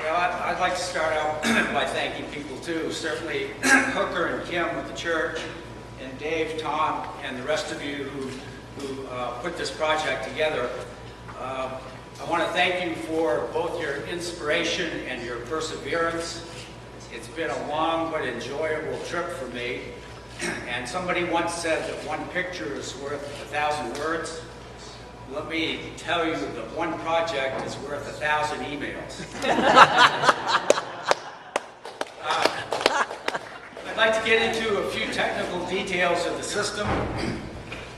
Well, I'd like to start out by thanking people too. Certainly Hooker and Kim with the church, and Dave, Tom, and the rest of you who put this project together. I want to thank you for both your inspiration and your perseverance. It's been a long but enjoyable trip for me. And somebody once said that one picture is worth 1,000 words. Let me tell you that one project is worth 1,000 emails. I'd like to get into a few technical details of the system.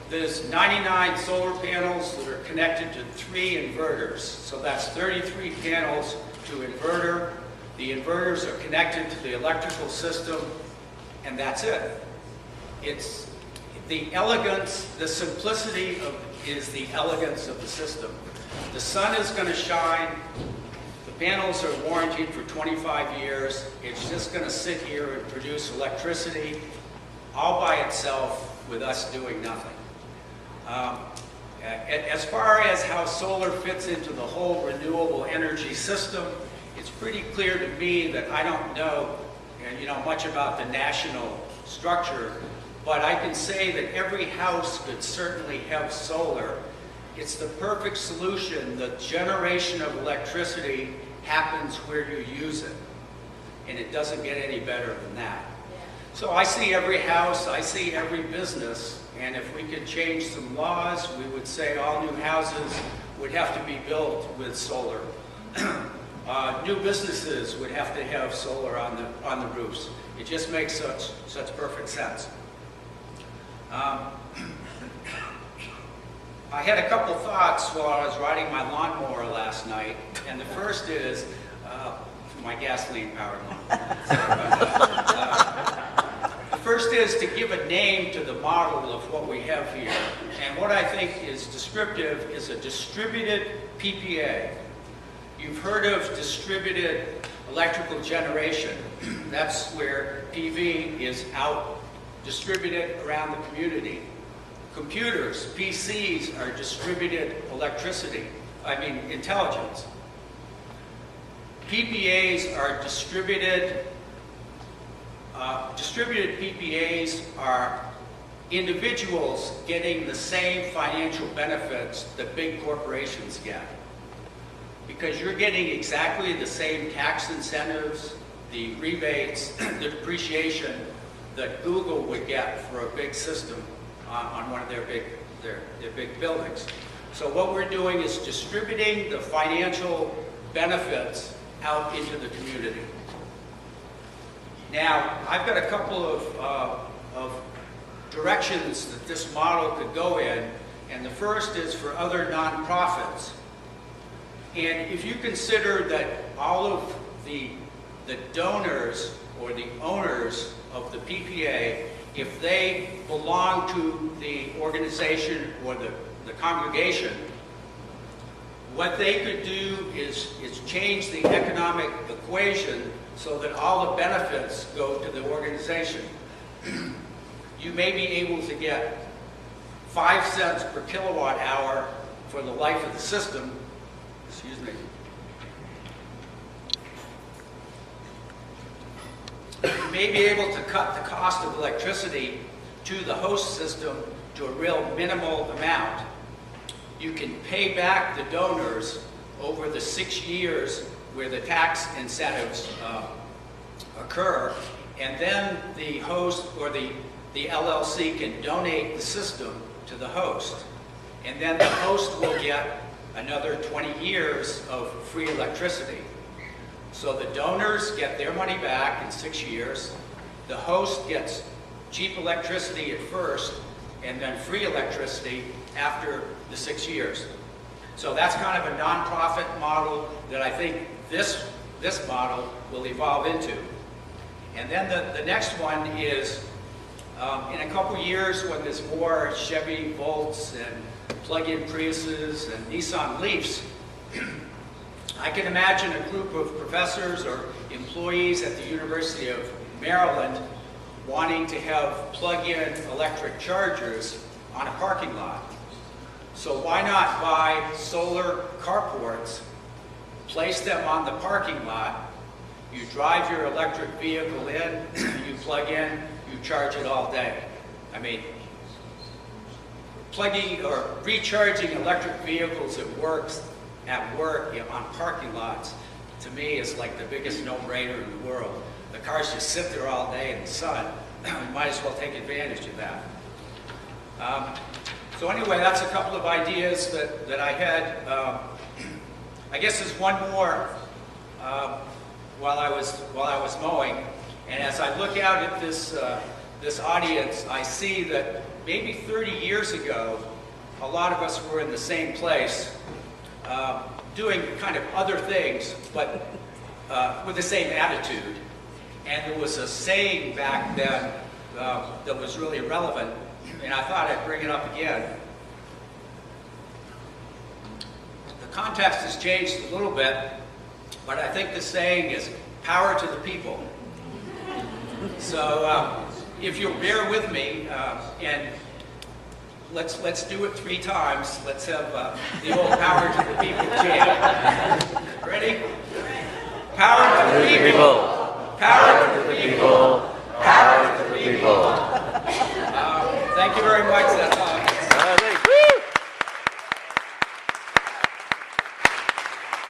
There's 99 solar panels that are connected to 3 inverters. So that's 33 panels to inverter. The inverters are connected to the electrical system, and that's it. It's the elegance, the simplicity is the elegance of the system. The sun is going to shine. The panels are warranted for 25 years. It's just going to sit here and produce electricity all by itself with us doing nothing. As far as how solar fits into the whole renewable energy system, it's pretty clear to me that I don't know, much about the national structure, but I can say that every house could certainly have solar. It's the perfect solution. The generation of electricity happens where you use it, and it doesn't get any better than that. So I see every house, I see every business, and if we could change some laws, we would say all new houses would have to be built with solar. New businesses would have to have solar on the roofs. It just makes such perfect sense. I had a couple thoughts while I was riding my lawnmower last night, and the first is my gasoline-powered lawnmower. The first is to give a name to the model of what we have here, and what I think is descriptive is a distributed PPA. You've heard of distributed electrical generation. That's where PV is out distributed around the community. Computers, PCs, are distributed intelligence. PPAs are distributed. Distributed PPAs are individuals getting the same financial benefits that big corporations get. Because you're getting exactly the same tax incentives, the rebates, the depreciation that Google would get for a big system on one of their big buildings. So what we're doing is distributing the financial benefits out into the community. Now, I've got a couple of directions that this model could go in, and the first is for other nonprofits. And if you consider that all of the donors or the owners of the PPA, if they belong to the organization or the congregation, what they could do is change the economic equation so that all the benefits go to the organization. You may be able to get 5 cents per kilowatt hour for the life of the system. Excuse me. You may be able to cut the cost of electricity to the host system to a real minimal amount. You can pay back the donors over the 6 years where the tax incentives occur, and then the host or the LLC can donate the system to the host. And then the host will get another 20 years of free electricity. So the donors get their money back in 6 years. The host gets cheap electricity at first, and then free electricity after the 6 years. So that's kind of a nonprofit model that I think this model will evolve into. And then the next one is, in a couple years when there's more Chevy Volts and plug-in Priuses and Nissan Leafs, I can imagine a group of professors or employees at the University of Maryland wanting to have plug-in electric chargers on a parking lot. So why not buy solar carports place them on the parking lot, you drive your electric vehicle in, you plug in, you charge it all day. I mean, plugging or recharging electric vehicles at work, on parking lots, to me is like the biggest no-brainer in the world. The cars just sit there all day in the sun. You might as well take advantage of that. So anyway, that's a couple of ideas that I had. I guess there's one more while I was mowing, and as I look out at this audience, I see that maybe 30 years ago, a lot of us were in the same place, doing kind of other things, but with the same attitude. And there was a saying back then that was really relevant, and I thought I'd bring it up again. The context has changed a little bit, but I think the saying is power to the people. So if you'll bear with me, and let's do it 3 times. Let's have the old power to the people chant. Ready? Power to the people. Power to the people. Power to the people. Thank you very much. That's